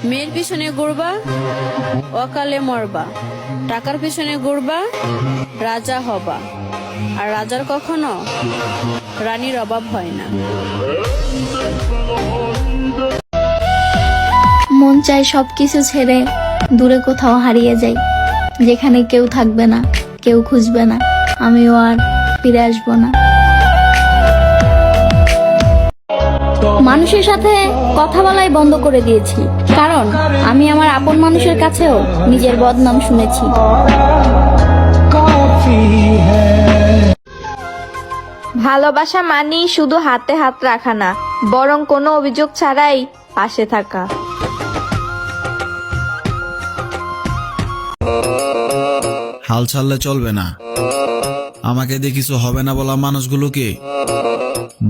মেয়ের পিছনে ঘুরবা, অকালে মরবা। টাকার পিছনে ঘুরবা, রাজা হবা। আর রাজার কখনো রানীর অভাব হয় না। মন চায় সবকিছু ছেড়ে দূরে কোথাও হারিয়ে যাই, যেখানে কেউ থাকবে না, কেউ খুঁজবে না, আমিও আর ফিরে আসবো না। মানুষের সাথে কথা বলাই বন্ধ করে দিয়েছি, কারণ আমি আমার আপন মানুষের কাছেও নিজের বদনাম শুনেছি। ভালোবাসা মানেই শুধু হাতে হাত রাখা না, বরং কোনো অভিযোগ ছাড়াই পাশে থাকা। হাল ছাড়লে চলবে না। আমাকে দিয়ে কিছু হবে না বলা মানুষগুলোকে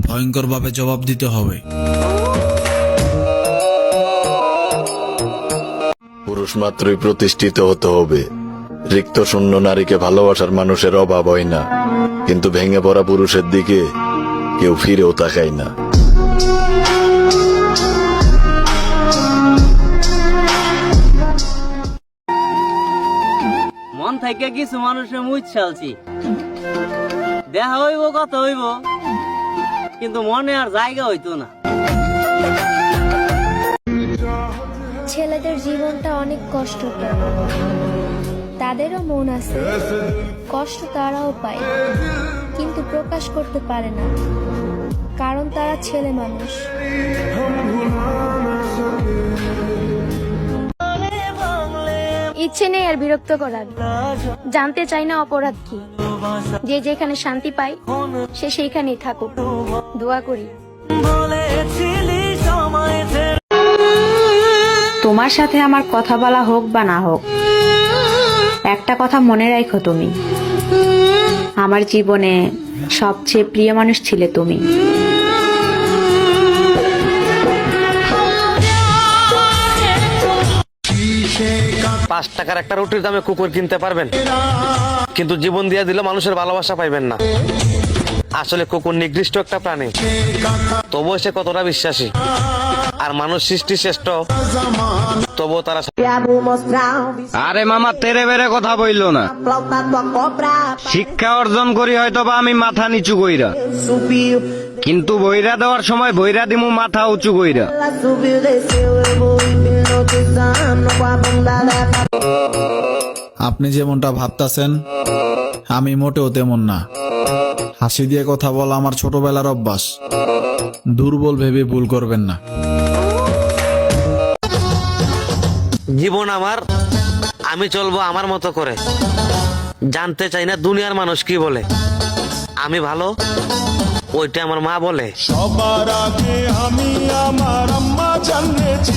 ভয়ঙ্কর ভাবে জবাব দিতে হবে। পুরুষ মাত্রই প্রতিষ্ঠিত হতে হবে। রিক্ত শূন্য নারীকে ভালোবাসার মানুষের অভাব হয় না, কিন্তু ভেঙে পড়া পুরুষের দিকে কেউ ফিরেও তাকায় না। মন থেকে কিছু মানুষের মুখ চালছি, দেখা হইব কথা হইব, কিন্তু মনে আর জায়গা হইতো না। ছেলেদের জীবনটা অনেক কষ্টকর, তাদেরও মন আছে, কষ্ট তারাও পায়, কিন্তু প্রকাশ করতে পারে না, কারণ তারা ছেলে মানুষ। ইচ্ছে নেই আর বিরক্ত করার, জানতে চাই না অপরাধ কি। যে যেখানে শান্তি পায় সে সেইখানেই থাকুক, দোয়া করি। তোমার সাথে আমার কথা বলা হোক বা না হোক, একটা কথা মনে রাখো, তুমি আমার জীবনে সবচেয়ে প্রিয় মানুষ ছিলে তুমি। 5 টাকার একটা রুটির দামে কুকুর কিনতে পারবেন, কিন্তু জীবন দিয়ে দিলে মানুষের ভালোবাসা পাইবেন না। আসলে কুকুর নিকৃষ্ট একটা প্রাণী, তবুও সে কতটা বিশ্বাসী। আর মানুষ সৃষ্টি শ্রেষ্ঠ, তবুও তারা। আরে মামা, তেরে বেড়ে কথা বইলো না। শিক্ষা অর্জন করি হয়তো বা আমি মাথা নিচু কইরা, কিন্তু বইরা দেওয়ার সময় বইরা দিমু মাথা উঁচু কইরা। আপনি যেমনটা ভাবতাছেন আমি মোটেও তেমন না। হাসি দিয়ে কথা বলা আমার ছোটবেলার অভ্যাস, দুর্বল ভেবে ভুল করবেন না। জীবন আমার, আমি চলবো আমার মতো করে। জানতে চাই না দুনিয়ার মানুষ কি বলে। আমি ভালো, ওইটা আমার মা বলে। সবার আগে আমি আমার আম্মা জানিয়েছি।